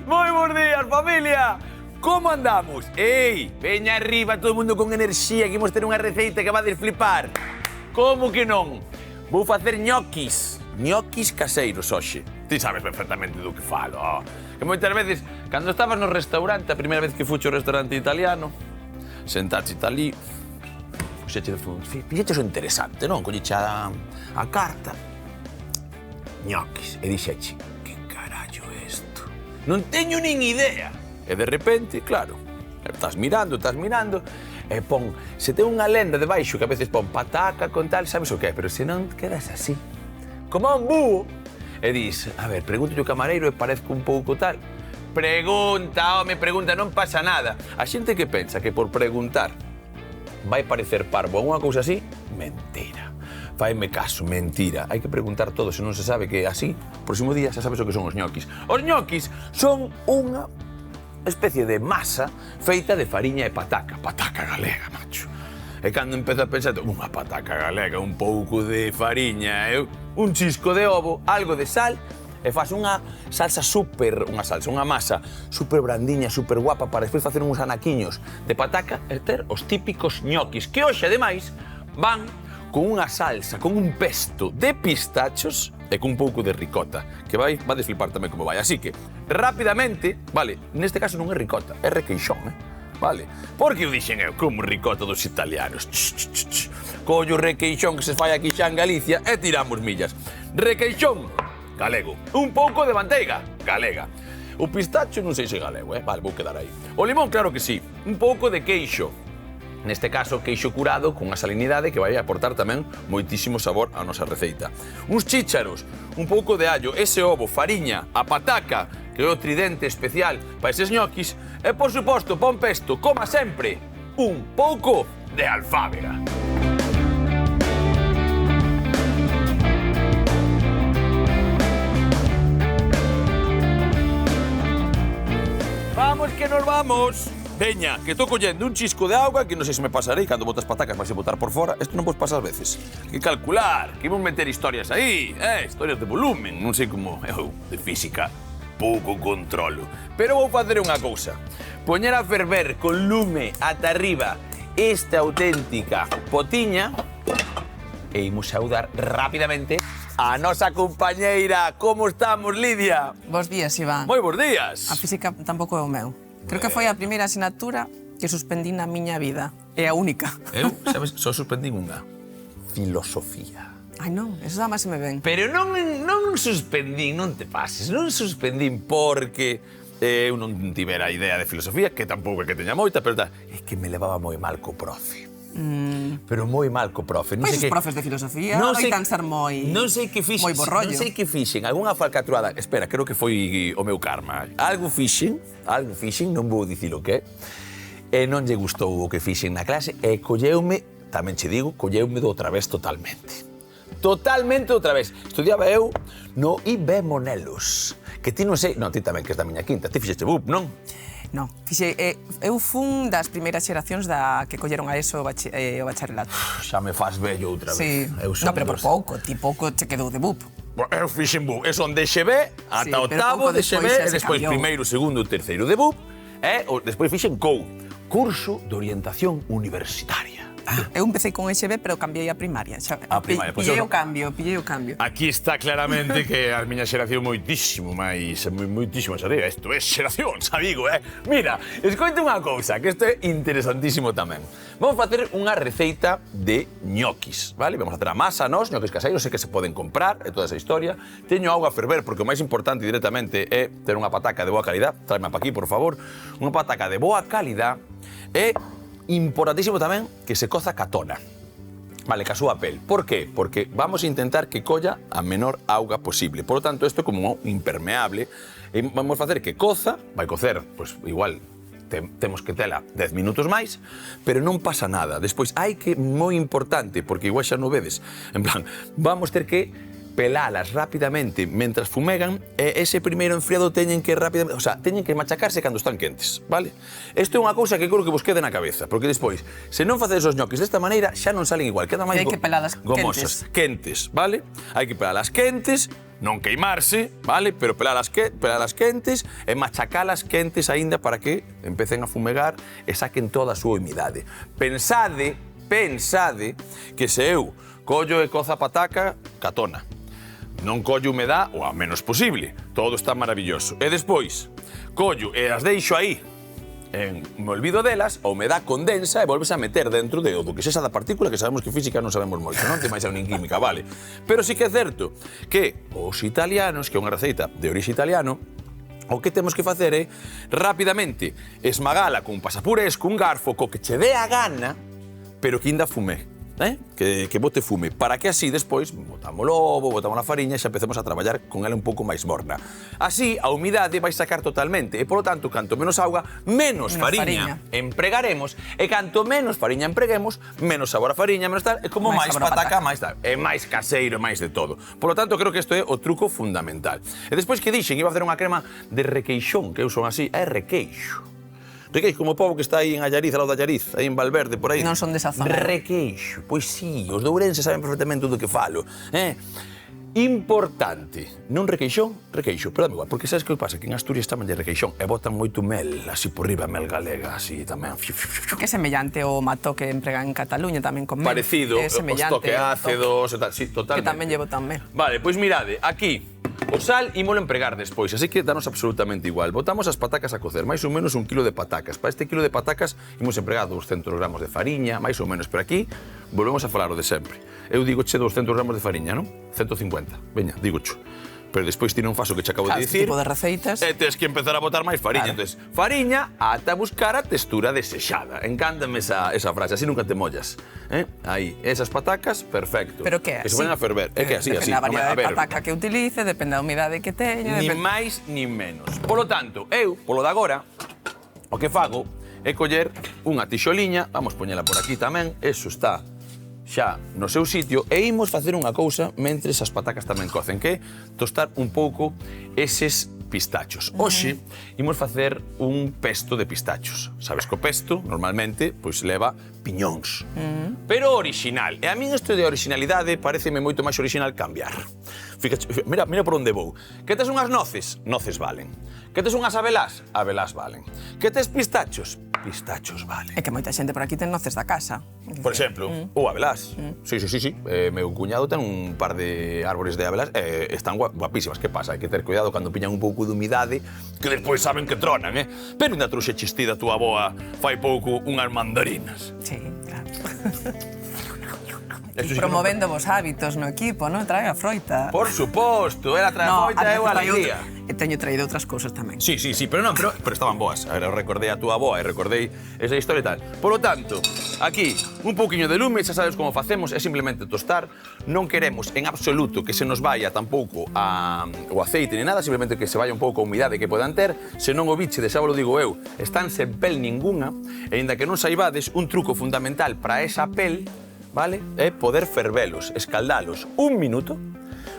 Moi bons días, familia! Como andamos? Ei, veña arriba todo o mundo con enerxía, que imos ter unha receita que va a desflipar. Como que non? Vou facer ñoquis caseiros hoxe. Ti sabes perfectamente do que falo. Que moitas veces, cando estabas no restaurante, a primeira vez que fuche ao restaurante italiano, sentaste ali, fixeches o interesante, non? Colleche a carta, ñoquis, e dixeche, que carallo é isto? Non teño nin idea. E de repente, claro, estás mirando, e pon, se ten unha lenda debaixo que a veces pon pataca con tal, sabes o que é, pero se non quedas así, como un búho, e dis, a ver, pregunto ao camareiro e parezco un pouco tal. Pregunta, home, pregunta, non pasa nada. A xente que pensa que por preguntar vai parecer parvo ou unha cousa así, mentira. Faime caso, mentira. Hai que preguntar todo, se non se sabe que é así, próximo día xa sabes o que son os ñoquis. Os ñoquis son unha especie de masa feita de fariña e pataca. Pataca galega, macho. E cando empezo a pensar, unha pataca galega, un pouco de fariña, un chisco de ovo, algo de sal, e faz unha masa super brandiña, super guapa, para despois facer uns anaquiños de pataca e ter os típicos ñoquis, que hoxe, ademais, van con unha salsa, con un pesto de pistachos e con un pouco de ricota, que vai desflipar tamén como vai. Así que, rapidamente, vale, neste caso non é ricota, é requeixón, vale? Porque o dixen eu, como ricota dos italianos. Collo requeixón que se fai aquí xa en Galicia e tiramos millas. Requeixón, galego. Un pouco de manteiga, galega. O pistacho non sei se galego, vale, vou quedar aí. O limón, claro que sí. Un pouco de queixo. Neste caso, queixo curado con a salinidade que vai aportar tamén moitísimo sabor á nosa receita. Uns chícharos, un pouco de allo, ese ovo, fariña, a pataca, que é o tridente especial para eses ñoquis, e, por suposto, pon pesto, coma sempre, un pouco de alfábega. Vamos que nos vamos! Veña, que estou collendo un chisco de auga que non sei se me pasarei cando botas patacas vais a botar por fora. Isto non vos pasa ás veces. Que calcular, que imos meter historias aí, historias de volumen, non sei como eu, de física, pouco controlo. Pero vou facer unha cousa. Poñer a ferver con lume ata arriba esta auténtica potiña e imos saudar rapidamente a nosa compañeira. Como estamos, Lidia? Bos días, Iván. Moi bons días. A física tampouco é o meu. Creo que foi a primeira asignatura que suspendí na miña vida. É a única. Eu, sabes, só suspendín unha. Filosofía. Ai, non, eso dá máis se me ven. Pero non suspendín, non te pases, non suspendín porque eu non tivera idea de filosofía, que tampouco é que teña moita, pero é que me levaba moi mal co profe. Pero moi mal co profe. Pois os profes de filosofía loitan ser moi... Non sei que fixen, moi borrollo. non sei que fixen, algunha falcatruada. Espera, creo que foi o meu karma. Algo fixen, non vou dicir o que, e non lle gustou o que fixen na clase, e colleume, tamén che digo, colleume do outra vez totalmente. Totalmente outra vez. Estudiaba eu no IB Monelos, que ti non sei... Non, ti tamén, que és da miña quinta. Ti fixeste BUP, non? Non, eu fun das primeiras xeracións que colleron a ESO o bacharelato. Xa me fas vello outra vez. Sí, no, pero por pouco, ti pouco che quedou de BUP. Eu fixen BUP, son de XB ata octavo de XB, e despois primeiro, segundo, terceiro de BUP, e despois fixen COU, Curso de Orientación Universitaria. Eu empecé con EXB, pero cambiei a primaria. A primaria, pois pillei o cambio. Aquí está claramente que a miña xeración moitísimo arriba. Isto é xeracións, amigo, Mira, escoite unha cousa, que isto é interesantísimo tamén. Vamos facer unha receita de ñoquis, vale? Vamos a facer a masa, ñoquis caseiros, sei que se poden comprar, e toda esa historia. Teño auga a ferver, porque o máis importante directamente é ter unha pataca de boa calidad. Tráeme pa aquí, por favor. Unha pataca de boa calidad e... importantísimo tamén que se coza catona. Vale, ca súa pel. Por qué? Porque vamos a intentar que colla a menor auga posible. Por lo tanto, isto é como impermeable. E vamos a facer que coza, vai cocer, pois igual temos que tela 10 minutos máis, pero non pasa nada. Despois hai que, moi importante, porque igual xa non vedes, en plan, vamos ter que pelalas rapidamente mentras fumegan e ese primeiro enfriado teñen que rapidamente, o sea, teñen que machacarse cando están quentes, vale? Isto é unha cousa que creo que vos quede na cabeza, porque despois, se non facedes os ñoquis desta maneira, xa non salen igual, quedan máis hai que pelalas gomosas, quentes, vale? Hai que pelalas quentes, non queimarse, vale? Pero pelalas quentes e machacalas quentes aínda para que empecen a fumegar e saquen toda a súa humidade. Pensade que se eu collo e cozo a pataca, catona. Non collo humedad o a menos posible. Todo está maravilloso. E despois, collo e as deixo aí. Me olvido delas, a humedad condensa e volves a meter dentro do que sexa da partícula, que sabemos que física non sabemos moito, non? Que máis é nin química, vale? Pero sí que é certo que os italianos, que é unha receita de orixe italiano, o que temos que facer é rapidamente esmagala con un pasapurés, cun garfo, co que che dé a gana, pero que ainda fume, que bote fume, para que así despois botamos o lobo, botamos a fariña e xa empecemos a traballar con ela un pouco máis morna. Así, a humidade vai sacar totalmente e, polo tanto, canto menos auga, menos fariña empregaremos e canto menos fariña empreguemos, menos sabor a fariña, menos tal, e como máis pataca, máis tal, e máis caseiro, máis de todo. Polo tanto, creo que isto é o truco fundamental. E despois que dixen, iba a facer unha crema de requeixón, que eu son así, é requeixo. Requeixo, como o povo que está aí en Allariz, ao lado de Allariz, aí en Valverde, por aí. Non son desa zona. Requeixo, pois sí, os de Ourense saben perfectamente do que falo. Importante, non requeixón, requeixo, pero dame igual, porque sabes que pasa? Que en Asturias tamén de requeixón e botan moito mel, así por riba, mel galega, así tamén. Que é semellante ao mato que empregan en Cataluña tamén con mel. Parecido, os toque ácidos e tal, sí, totalmente. Que tamén llevo tan mel. Vale, pois mirade, aquí, o sal ímolo empregar despois, así que danos absolutamente igual. Botamos as patacas a cocer, máis ou menos 1 kilo de patacas. Para este kilo de patacas imos empregar 200 gramos de fariña, máis ou menos. Pero aquí volvemos a falar o de sempre. Eu digo che 200 gramos de fariña, non? 150, veña, digo cho. Pero despois ti non fas o que che acabo de dicir. Tipo de receitas. E tes que empezar a botar máis fariña. Claro. Entonces, fariña ata buscar a textura desexada. Encántame esa frase, así nunca te mollas. Aí, esas patacas, perfecto. Pero que é así? Que se van a ferver. É que así, así. Depende da variedade de pataca que utilice, depende da humidade que teña. Ni máis, ni menos. Polo tanto, eu, polo de agora, o que fago é coller unha tixoliña, vamos poñela por aquí tamén, eso está xa no seu sitio, e imos facer unha cousa mentres as patacas tamén cocen, que é tostar un pouco eses pistachos. Hoxe imos facer un pesto de pistachos. Sabes que o pesto, normalmente, pois leva piñóns. Pero original. E a min isto de originalidade pareceme moito máis original cambiar. Fíjate, mira por onde vou. Que tes unhas noces? Noces valen. Que tes unhas abelás? Abelás valen. Que tes pistachos? Pistachos valen. É que moita xente por aquí ten noces da casa. Por exemplo, ou abelás. Sí. Meu cuñado ten un par de árbores de abelás e están guapísimas. Que pasa? Hai que ter cuidado cando piñan un pouco de humidade, que despois saben que tronan, Pero ainda trouxe chistida a túa aboa fai pouco unhas mandarinas. Sí, claro. Promovendo vos hábitos no equipo, non? Trae a froita. Por suposto, ela trae a froita e eu a alegría. E teño traído outras cousas tamén. Sí, pero estaban boas. Eu recordei a túa aboa e recordei esa historia e tal. Por lo tanto, aquí, un pouquiño de lume, xa sabes como facemos, é simplemente tostar. Non queremos en absoluto que se nos vaya tampouco o aceite ni nada, simplemente que se vaya un pouco a humidade que podan ter. Se non o biche, xa vos lo digo eu, están sen pel ninguna, e ainda que non saibades, un truco fundamental para esa pel, vale, é poder fervelos, escaldalos 1 minuto,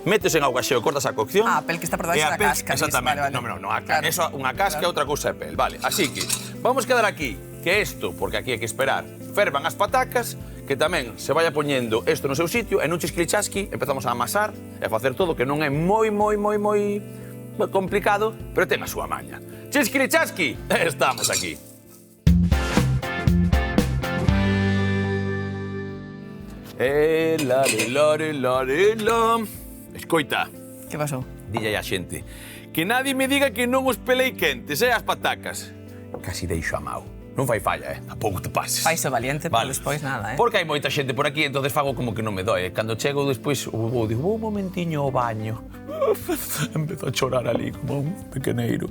metes en auga xeo, cortas a cocción. A pel que está por debaixo da casca. Exactamente. Vale. No, eso, unha casca é outra cousa é pel, vale. Así que, vamos quedar aquí, que isto, porque aquí hai que esperar, fervan as patacas, que tamén se vaya poñendo isto no seu sitio, e nun chisquilichasqui empezamos a amasar e a facer todo, que non é moi complicado, pero ten a súa maña. Chisquilichasqui, estamos aquí. Escoita. Que pasou? Dille a xente que nadie me diga que non os pelei quentes, as patacas. Casi deixo a mau. Non fai falla, tampouco te pases. Faiso valiente, pero despois nada, Porque hai moita xente por aquí, entonces fago como que non me doe. Cando chego despois, digo, un momentiño ao baño. Empezo a chorar ali como un pequeneiro.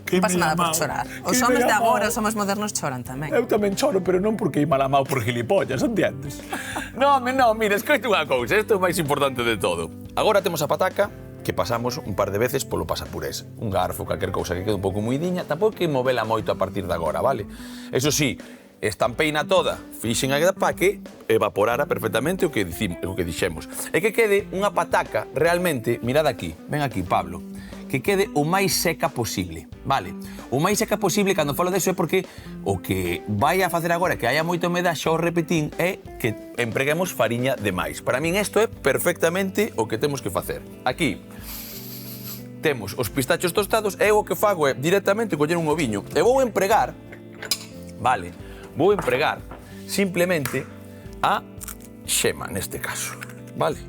Non pasa nada por chorar. Os homes de agora, os homes modernos choran tamén. Eu tamén choro, pero non porque hai malamao por gilipollas, entiendes? Non, mira, escoita unha cousa, isto é o máis importante de todo. Agora temos a pataca, que pasamos un par de veces polo pasapurés. Un garfo, calquer cousa que quede un pouco muidiña, tampouco que movela moito a partir de agora, vale? Eso sí, estampeina toda, fixen a para que evaporara perfectamente o que dixemos. E que quede unha pataca realmente, mirad aquí, ven aquí, Pablo, que quede o máis seca posible, vale? O máis seca posible, cando falo deso, é porque o que vai a facer agora que haya moita humedade, xa o repetín, é que empreguemos fariña de máis. Para min isto é perfectamente o que temos que facer. Aquí temos os pistachos tostados e o que fago é directamente coller un oviño e vou empregar, vale, vou empregar simplemente a xema neste caso, vale?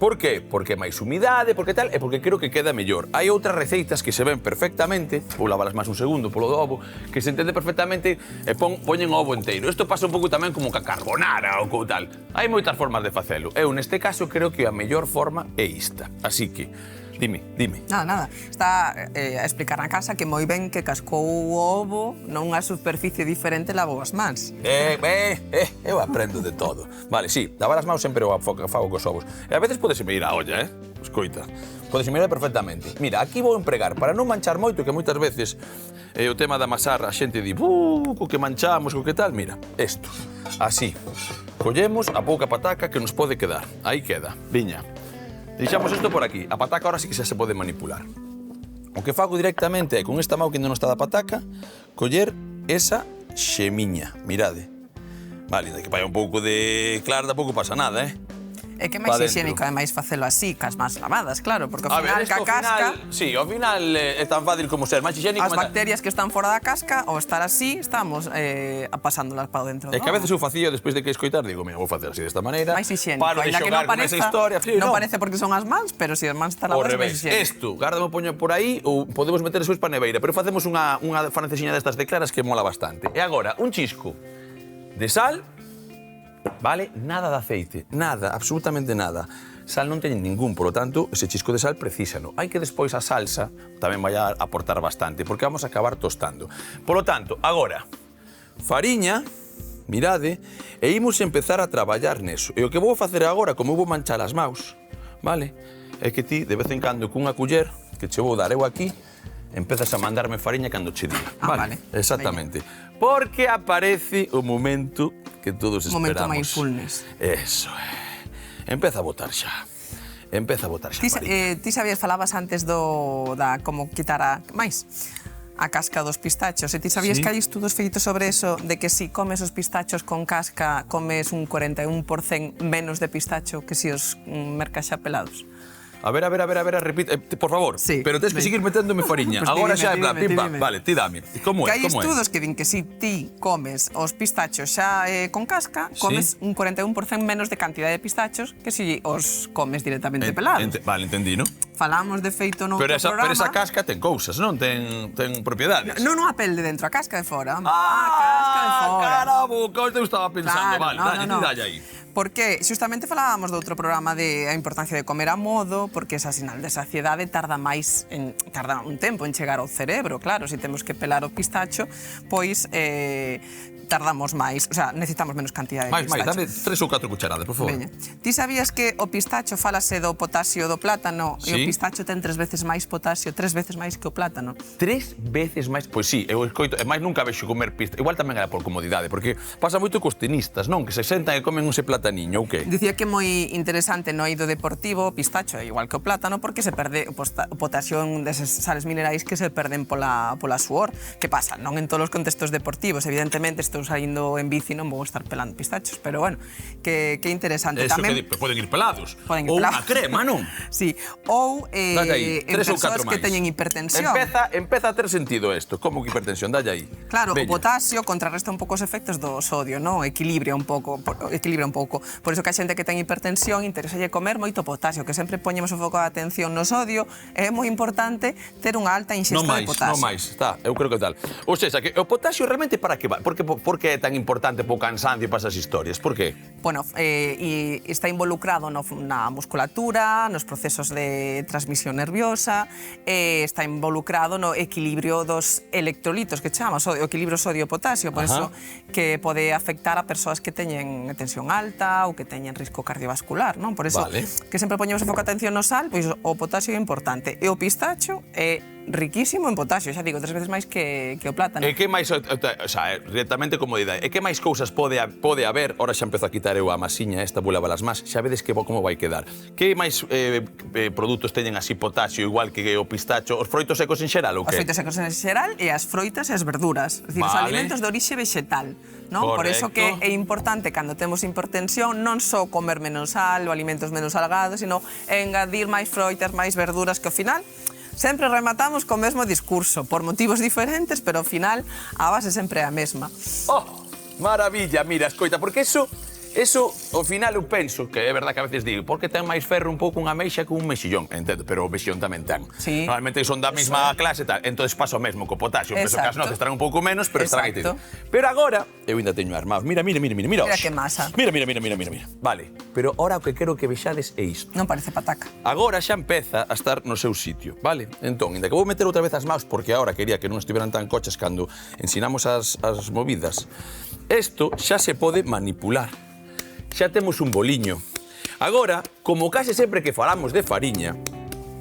Por qué? Porque máis humidade, porque tal, e porque creo que queda mellor. Hai outras receitas que se ven perfectamente, vou lavalas máis un segundo polo do ovo, que se entende perfectamente e poñen ovo inteiro. Isto pasa un pouco tamén como ca carbonara ou co tal. Hai moitas formas de facelo. Eu, neste caso, creo que a mellor forma é esta. Así que, dime. Nada. Está a explicar na casa que moi ben que cascou o ovo nunha superficie diferente lavou as mans. Eu aprendo de todo. Vale, sí, lavar as mãos sempre o fago cos ovos. E a veces podese me ir a olla, Escoita, podese me ir perfectamente. Mira, aquí vou empregar, para non manchar moito, que moitas veces o tema de amasar, a xente di, co que manchamos, co que tal, mira, isto, así. Collemos a pouca pataca que nos pode quedar. Aí queda, viña. Deixamos isto por aquí. A pataca ahora sí que xa se pode manipular. O que fago directamente é, con esta mão que non está da pataca, coller esa xemiña. Mirade. Vale, que vai un pouco de clara, tampouco pasa nada, É que é máis higiénico, ademais, facelo así, cas mans lavadas, claro, porque ao final, ca casca... Sí, ao final é tan fácil como ser máis higiénico... As bacterias que están fora da casca, ao estar así, estamos pasándolas para o dentro do ovo. É que a veces eu facía, despois de que escoitar, digo, mira, vou facer así desta maneira... Máis higiénico, paro de xogar con esa historia... Non parece porque son as mans, pero se as mans están lavadas, máis higiénico. Isto, garda me poño por aí, ou podemos meter despois para a neveira, pero facemos unha francesiña destas de claras que mola bastante. E agora, un chisco de sal... Vale? Nada de aceite, nada, absolutamente nada. Sal non teñen ningún, polo tanto, ese chisco de sal precísano. Hai que despois a salsa tamén vai a aportar bastante, porque vamos a acabar tostando. Polo tanto, agora, fariña, mirade, e imos empezar a traballar neso. E o que vou facer agora, como vou manchar as maus, vale? É que ti, de vez en cando, cunha culler, que che vou dar eu aquí, empezas a mandarme fariña cando che diga. Vale. Exactamente. Porque aparece o momento que todos esperamos. Momento mindfulness. Eso é. Empeza a botar xa. Empeza a botar xa fariña. Ti sabías, falabas antes da como quitar a casca dos pistachos. E ti sabías que hai estudos feitos sobre eso, de que si comes os pistachos con casca, comes un 41% menos de pistacho que si os mercas xa pelados? A ver, repite, por favor. Sí. Pero tens que seguir meténdome fariña. Pues agora xa é plan, dime. Vale, ti dame. Como é? Que hai estudos que din que si ti comes os pistachos xa con casca, comes un 41% menos de cantidade de pistachos que si os comes directamente pelados. Vale, entendí, non? Falamos de feito no programa. Pero esa casca ten cousas, non? Ten propiedades. Non a pel de dentro, a casca de fora. A casca de fora. Caraboca, eu estaba pensando. Claro, vale, dalle aí. Porque xustamente falábamos de outro programa de a importancia de comer a modo, porque esa sinal de saciedade tarda un tempo en chegar ao cerebro, claro, se temos que pelar o pistacho, pois tardamos máis, o sea, necesitamos menos cantidade de pistacho. Dame 3 ou 4 cucharadas, por favor. Veña. Ti sabías que o pistacho falase do potasio do plátano e o pistacho ten 3 veces máis potasio, 3 veces máis que o plátano? 3 veces máis? Pois sí, eu escoito, e máis nunca vexo comer pistacho. Igual tamén era por comodidade, porque pasa moito cos tenistas, non? Que se sentan e comen ese plataniño, ou que? Dicía que é moi interesante no eido deportivo o pistacho, igual que o plátano, porque se perde o potasio desas sales minerais que se perden pola suor. Que pasa? Non en todos os contextos deportivos, evidentemente, estou saindo en bici, non vou estar pelando pistachos, pero bueno, que interesante. Eso tamén, que poden ir pelados. Ou unha crema, non? Sí, ou en persoas que teñen hipertensión. Empeza a ter sentido isto. Como que hipertensión? Dalle aí. Claro, o potasio contrarresta un pouco os efectos do sodio, non? Equilibra un pouco. Por iso que a xente que ten hipertensión interesalle comer moito potasio, que sempre poñemos o foco de atención no sodio, é moi importante ter unha alta ingesta de potasio. Non máis, está, eu creo que tal. Ou seja, que o potasio realmente para que vai? Por que é tan importante para o cansancio e para esas historias? Por que? Bueno, está involucrado na musculatura, nos procesos de transmisión nerviosa, está involucrado no equilibrio dos electrolitos, que chamamos, o equilibrio sodio-potasio, por iso que pode afectar a persoas que teñen tensión alta ou que teñen risco cardiovascular, non? Por iso que sempre poñemos en foco a atención no sal, pois o potasio é importante. E o pistacho é riquísimo en potasio, xa digo, 3 veces máis que o plátano. E que máis, o sea, directamente comodidade, e que máis cousas pode haber, ora xa empezo a quitar eu a masiña esta, vou lavar as más, xa vedes que como vai quedar. Que máis produtos teñen así potasio, igual que o pistacho, os froitos secos en xeral ou que? Os froitos secos en xeral e as froitas e as verduras, es dicir, os alimentos de orixe vegetal, non? Por eso que é importante, cando temos hipertensión, non só comer menos sal ou alimentos menos salgados, sino engadir máis froitas, máis verduras, que ao final sempre rematamos co mesmo discurso, por motivos diferentes, pero ao final a base sempre é a mesma. Oh, maravilla, mira, escoita, porque eso, ao final eu penso, que é verdad que a veces digo, porque ten máis ferro un pouco unha meixa que un mexillón, entendo, pero o mexillón tamén ten. Sí. Normalmente son da mesma clase e tal, entonces pasa o mesmo co potasio, penso que as noces estarán un pouco menos, pero estarán aí. Pero agora, eu ainda teño armado, mira. Mira que masa. Mira. Vale, pero ahora o que quero que vexades é isto. Non parece pataca. Agora xa empeza a estar no seu sitio, vale? Entón, ainda que vou meter outra vez as maus, porque agora quería que non estiveran tan cochas cando ensinamos as movidas, isto xa se pode manipular. Xa temos un boliño. Agora, como case sempre que falamos de fariña,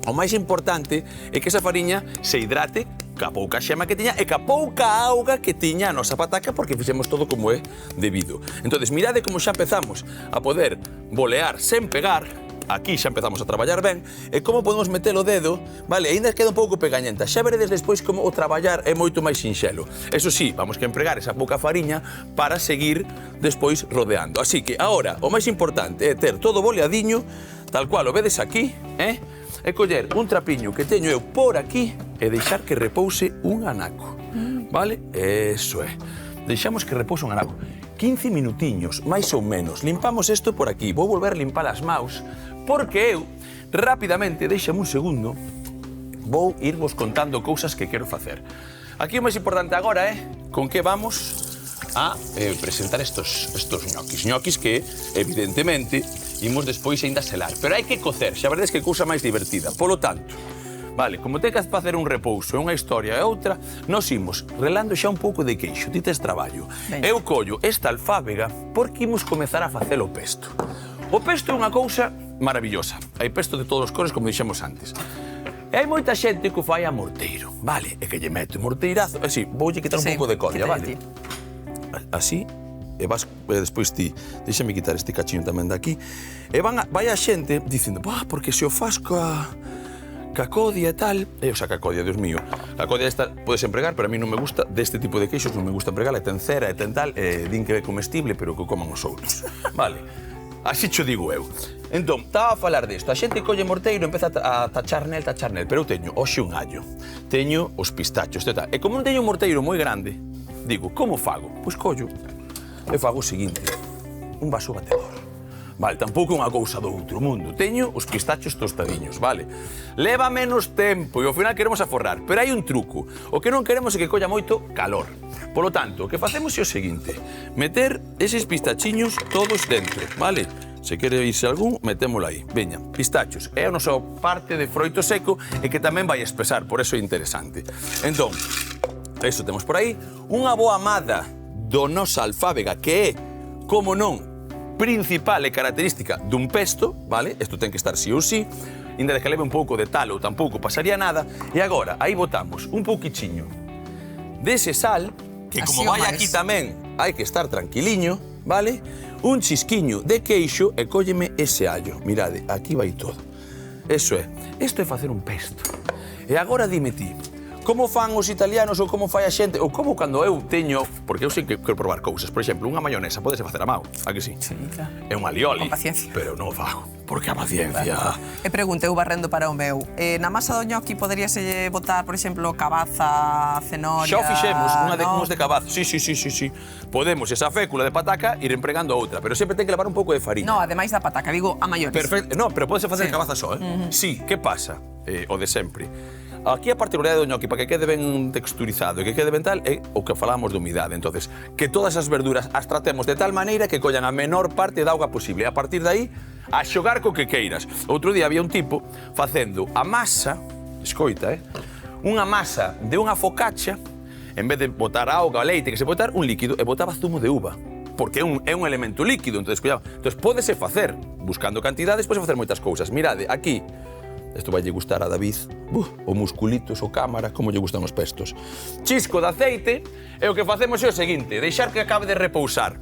o máis importante é que esa fariña se hidrate ca pouca xema que tiña e ca pouca auga que tiña a nosa pataca, porque fixemos todo como é debido. Entonces, mirade como xa empezamos a poder bolear sen pegar. Aquí xa empezamos a traballar ben, e como podemos meter o dedo, vale, ainda queda un pouco pegañenta. Xa veredes despois como o traballar é moito máis sinxelo. Eso sí, vamos que empregar esa pouca fariña para seguir despois rodeando. Así que, agora, o máis importante é ter todo boleadiño, tal cual o vedes aquí, e coller un trapiño que teño eu por aquí e deixar que repouse un anaco. Vale? Eso é. Deixamos que repouse un anaco. 15 minutiños, máis ou menos. Limpamos isto por aquí. Vou volver a limpar as maus, porque eu, rapidamente, deixame un segundo, vou irvos contando cousas que quero facer. Aquí o máis importante agora é con que vamos a presentar estos ñoquis. Ñoquis que, evidentemente, imos despois ainda selar. Pero hai que cocer, xa veredes que cousa máis divertida. Polo tanto, vale, como ten que facer un repouso e unha historia e outra, nos imos relando xa un pouco de queixo. Ti tes traballo. Eu collo esta alfábega porque imos comezar a facer o pesto. O pesto é unha cousa maravillosa. Hai pesto de todos os cores, como dixemos antes. E hai moita xente que o fai a morteiro, vale? E que lle mete o morteirazo. Así, voulle quitar un pouco de colla, vale? Así, e vas despois ti, deixame quitar este cachiño tamén daqui. E vai a xente dicindo, porque se o fas ca codia e tal, o sea, ca codia, Dios mío, a codia esta podes empregar, pero a mí non me gusta deste tipo de queixos, non me gusta empregar, e ten cera e ten tal, din que é comestible, pero que o coman os outros, vale? Así cho digo eu. Entón, estaba a falar desto, a xente colle morteiro e empeza a tachar nel, pero eu teño hoxe un allo, teño os pistachos, e como non teño un morteiro moi grande, digo, como fago? Pois collo e fago o seguinte, un vaso batedor. Vale, tampouco é unha cousa do outro mundo. Teño os pistachos tostadiños, vale? Leva menos tempo e ao final queremos aforrar, pero hai un truco. O que non queremos é que colla moito calor. Polo tanto, o que facemos é o seguinte, meter eses pistachiños todos dentro, vale? Se quere irse algún, metémolo aí. Veña, pistachos. É a nosa parte de froito seco e que tamén vai espesar, por eso é interesante. Entón, eso temos por aí. Unha boa amada do nosa alfábega, que é, como non, principal e característica dun pesto, vale? Isto ten que estar sí ou sí, ainda de que leve un pouco de tal ou tampouco pasaría nada, e agora, aí botamos un pouquichiño dese sal, que como vai aquí tamén, hai que estar tranquiliño, vale? Un chisquiño de queixo e cólleme ese allo. Mirade, aquí vai todo. Eso é. Isto é facer un pesto. E agora dime ti, como fan os italianos ou como fai a xente, ou como cando eu teño, porque eu sei que quero probar cousas, por exemplo, unha mayonesa podese facer a mao, a que sí? Sí, claro. É un alioli, con paciencia. Pero non o fago, porque a paciencia... E pregunte, eu barrendo para o meu, na masa do ñoqui poderíase botar, por exemplo, cabaza, cenoria... Xa o fixemos, uns de cabaza, sí. Podemos esa fécula de pataca ir empregando outra, pero sempre ten que levar un pouco de farina. No, ademais da pataca, digo a mayonesa. Perfecto, no, pero podese facer cabaza só, Sí, que pasa? O de sempre. Aquí a particularidade do ñoqui, para que quede ben texturizado e que quede ben tal, é o que falamos de humidade. Entonces, que todas as verduras as tratemos de tal maneira que collan a menor parte da auga posible. A partir de aí, a xogar co que queiras. Outro día había un tipo facendo a masa, escoita, unha masa de unha focaccia, en vez de botar auga ou leite, que se botar un líquido, e botaba zumo de uva. Porque é un elemento líquido, entonces, cuidado. Entonces, pódese facer, buscando cantidades, pódese facer moitas cousas. Mirade, aquí, Isto vai lle gustar a David, o musculitos, o cámara, como lle gustan os pestos. Chisco de aceite, e o que facemos é o seguinte, deixar que acabe de repousar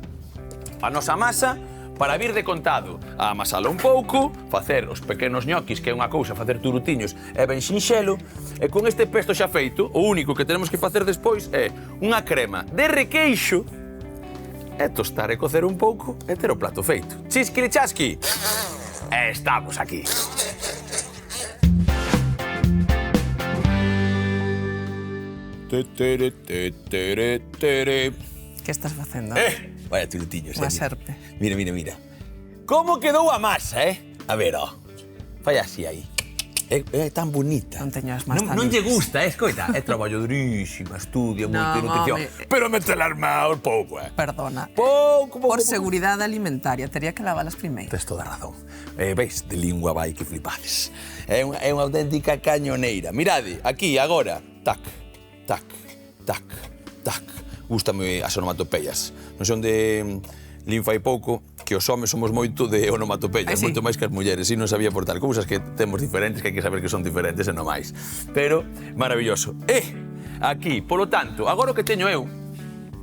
a nosa masa para vir de contado a amasala un pouco, facer os pequenos ñoquis, que é unha cousa, facer turutiños, é ben sinxelo, e con este pesto xa feito, o único que tenemos que facer despois é unha crema de requeixo, e tostar e cocer un pouco e ter o plato feito. Chisquilichasqui! E estamos aquí. Que estás facendo? Vaya turutiños. Unha serpe. Mira, mira, mira. Como quedou a masa, A ver, Fai así aí. É tan bonita. Non teño as más tan Non lle limpas. gusta, escoita. É traballo durísima, estudia, No, moito nutrición. home. Pero mete el armao pouco, Perdona. Pouco. Por seguridade alimentaria, tería que lavalas primeiro. Tes toda a razón. Veis, de lingua vai que flipades. É unha auténtica cañoneira. Mirade, aquí, agora. Tac, tac, tac, tac. Gústame as onomatopeias. Non son de linfa e pouco, que os homes somos moito de onomatopeias, sí. moito máis que as mulleres. E non sabía por tal cousas que temos diferentes, que hai que saber que son diferentes e non máis. Pero, maravilloso. Aquí, polo tanto, agora o que teño eu,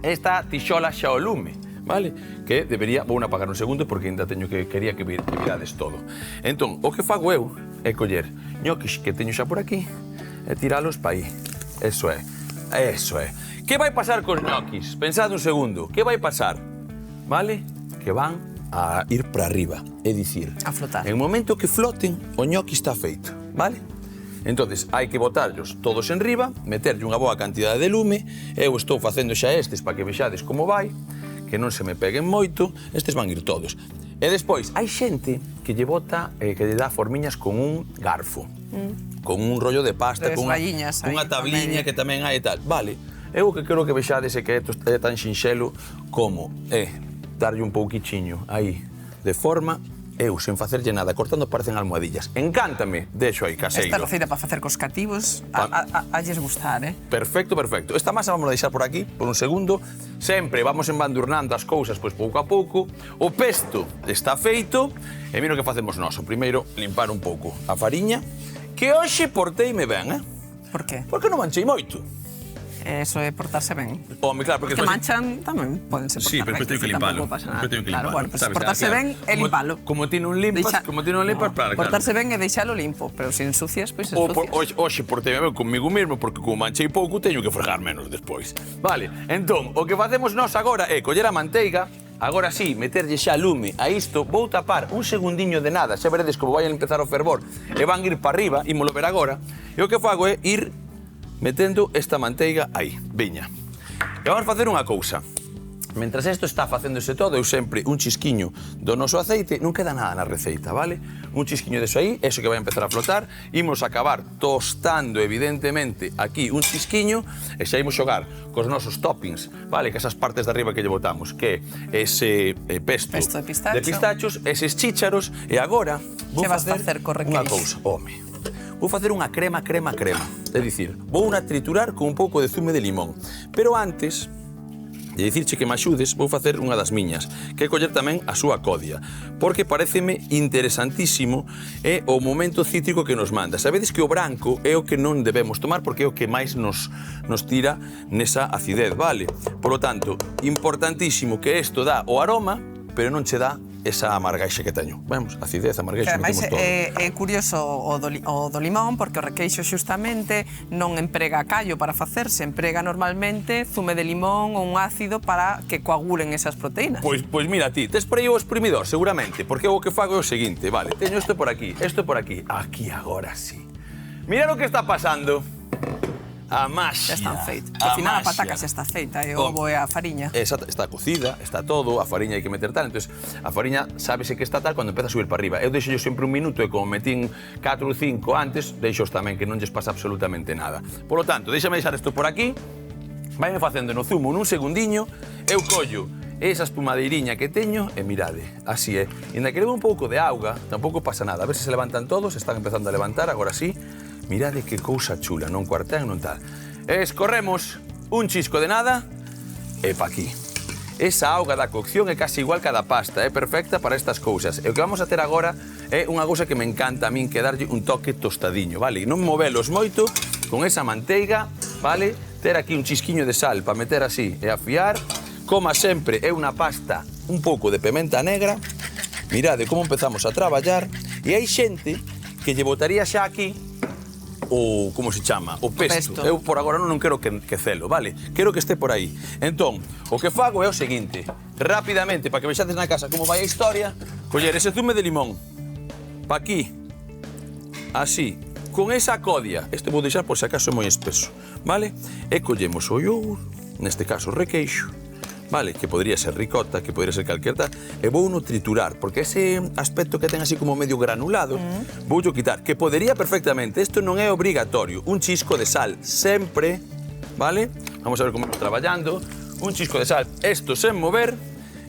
esta tixola xa o lume, vale? Que debería, vou apagar un segundo porque ainda teño que quería que virades todo. Entón, o que fago eu é coller ñoquis que teño xa por aquí e tiralos pa aí. Eso é. Eso é. Que vai pasar cos ñoquis? Pensad un segundo. Que vai pasar? Vale? Que van a ir para arriba. É dicir, A flotar. en momento que floten, o ñoqui está feito. Vale? Entonces, hai que botarlos todos en riba, meterlle unha boa cantidade de lume. Eu estou facendo xa estes para que vexades como vai, que non se me peguen moito. Estes van ir todos. E despois, hai xente que lle bota, que lle dá formiñas con un garfo. Con un rollo de pasta, Tres con raíñas aí, unha tabliña no medio. que tamén hai e tal. Vale, eu o que quero que vexades é que isto é tan sinxelo como darlle un pouquichiño aí de forma, eu sen facerlle nada, cortando parecen almohadillas. Encántame, deixo aí, caseiro. Esta receita para facer cos cativos, a lles gustar, Perfecto, perfecto. Esta masa vamos a deixar por aquí, por un segundo. Sempre vamos embandurnando as cousas, pois pouco a pouco. O pesto está feito. E mira o que facemos nós. O primeiro, limpar un pouco a fariña, que hoxe porteime ben, Por qué? Porque non manchei moito. Eso é portarse ben. Home, claro, porque Que despois- manchan tamén poden ser portar Sí, pero ben, despois teño que así limpalo. tampouco pasa nada. Despois teño que Claro, limpalo. bueno, pues Sabes, portarse claro. ben é limpalo. Como ti non limpas, claro. Portarse ben é deixalo limpo, pero se ensucias, pois O ensucias. hoxe porteme ben comigo mesmo, porque como manchei pouco, teño que fregar menos despois. Vale, entón, o que facemos nós agora é coller a manteiga, agora sí, meterlle xa lume a isto, vou tapar un segundiño de nada, xa veredes como vai a empezar o fervor, e van ir para arriba, ímolo ver agora, e o que fago é ir metendo esta manteiga aí, viña. E vamos facer unha cousa. Mentras isto está facéndose todo, eu sempre un chisquiño do noso aceite, non queda nada na receita, vale? Un chisquiño deso aí, eso que vai empezar a flotar, imos acabar tostando, evidentemente, aquí un chisquiño, e xa imos xogar cos nosos toppings, vale? Que esas partes de arriba que lle botamos, que ese pesto Pesto de pistacho. pistachos, eses chícharos, e agora vou Que vas facer co unha requeixo? cousa, home. Vou facer unha crema. É dicir, vou unha triturar con un pouco de zume de limón. Pero antes de dicirche que me axudes, vou facer unha das miñas, que é coller tamén a súa codia, porque pareceme interesantísimo é o momento cítrico que nos manda. Sabedes que o branco é o que non debemos tomar porque é o que máis nos tira nesa acidez, vale? Por lo tanto, importantísimo que isto dá o aroma, pero non che dá esa amargaixa que teño. Vamos, acidez, Que amargaixa, ademais metemos todo. é curioso o do limón, porque o requeixo xustamente non emprega callo para facerse, emprega normalmente zume de limón ou un ácido para que coagulen esas proteínas. Pois mira ti, tes por aí o exprimidor, seguramente, porque o que fago é o seguinte, vale, teño isto por aquí, aquí agora sí. Mira o que está pasando. A maxia. Xa están feitos. Ao final a pataca xa está feita, e o ovo e a fariña. Está cocida, está todo, a fariña hai que meter tal, entonces a fariña sábese que está tal cando empeza a subir para arriba. Eu deixo sempre un minuto e como metín 4 ou 5 antes, deixos tamén que non lles pasa absolutamente nada. Por lo tanto, déxame deixar isto por aquí, vaime facendo no zumo nun segundiño, eu collo esa espumadeiriña que teño e mirade, así é. E ainda que leve un pouco de auga, tampouco pasa nada. A ver se levantan todos, están empezando a levantar, agora sí. Mirade que cousa chula, non cuartean, non tal. Escorremos un chisco de nada e pa aquí. esa auga da cocción é casi igual que a da pasta, é perfecta para estas cousas. E o que vamos a ter agora é unha cousa que me encanta a min, que darlle un toque tostadiño, vale? E non movelos moito con esa manteiga, vale? Ter aquí un chisquiño de sal para meter así e afiar. Como sempre, é unha pasta un pouco de pementa negra. Mirade como empezamos a traballar. E hai xente que lle botaría xa aquí o, como se chama, o pesto. Eu por agora non quero que celo, vale? Quero que este por aí. Entón, o que fago é o seguinte. Rapidamente, para que vexades na casa como vai a historia, coller ese zume de limón pa aquí, así, con esa codia. Este vou deixar por se acaso é moi espeso, vale? E collemos o yogur, neste caso requeixo, vale, que podría ser ricota, que podría ser calquera, e vou no triturar, porque ese aspecto que ten así como medio granulado, vou quitar, que podería perfectamente, isto non é obrigatorio, un chisco de sal, sempre, vale? Vamos a ver como estamos traballando, un chisco de sal, isto sen mover,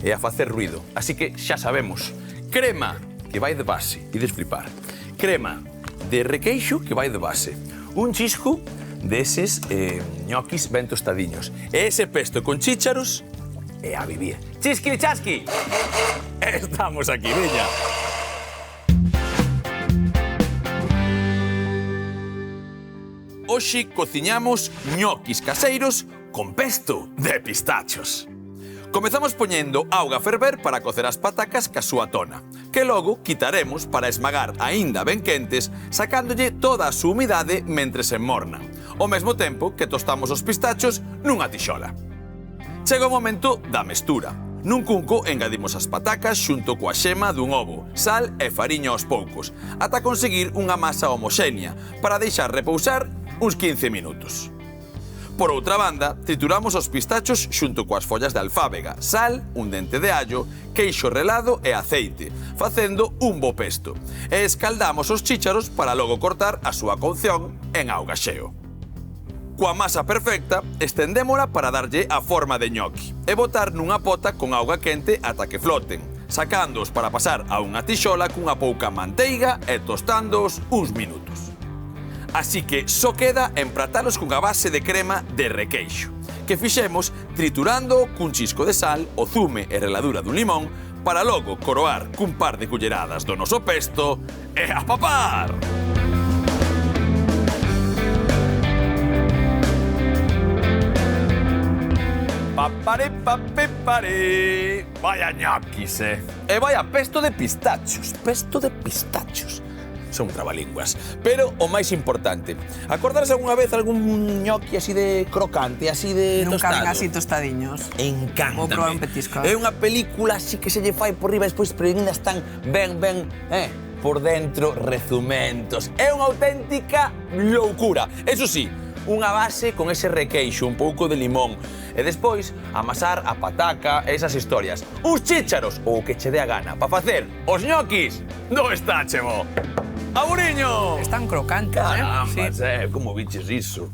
e a facer ruido. Así que xa sabemos, crema, que vai de base, ides flipar, crema de requeixo, que vai de base, un chisco deses ñoquis ben tostadiños, e ese pesto con chícharos, e a vivir. Chisqui chasqui! Estamos aquí, veña. Hoxe cociñamos ñoquis caseiros con pesto de pistachos. Comezamos poñendo auga a ferver para cocer as patacas ca súa tona, que logo quitaremos para esmagar aínda ben quentes, sacándolle toda a súa humidade mentre se enmornan, ao mesmo tempo que tostamos os pistachos nunha tixola. Chega o momento da mestura. Nun cunco engadimos as patacas xunto coa xema dun ovo, sal e fariña aos poucos, ata conseguir unha masa homoxénea para deixar repousar uns 15 minutos. Por outra banda, trituramos os pistachos xunto coas follas de alfábega, sal, un dente de allo, queixo relado e aceite, facendo un bo pesto. E escaldamos os chícharos para logo cortar a súa cocción en auga xeo. Coa masa perfecta, estendémola para darlle a forma de ñoqui e botar nunha pota con auga quente ata que floten, sacándoos para pasar a unha tixola cunha pouca manteiga e tostándoos uns minutos. Así que só queda empratalos cunha base de crema de requeixo, que fixemos triturando cun chisco de sal, o zume e reladura dun limón, para logo coroar cun par de culleradas do noso pesto e a papar! Papare, papepare. Vaya ñoquis, E vaya pesto de pistachos. Pesto de pistachos. Son trabalinguas. Pero o máis importante, acordarse algunha vez algún ñoqui así de crocante, así de tostado? Nunca así tostadiños. Encántame. Vou probar un petisco. É unha película así que se lle fai por riba e despois, pero ainda están ben, por dentro rezumentos. É unha auténtica loucura. Eso sí, unha base con ese requeixo, un pouco de limón. E despois, amasar a pataca e esas historias. Uns chícharos, ou o que che dé a gana, para facer os ñoquis do Estáchego. Aburiño! Están crocantes, Caramba, Sí. Como biches iso?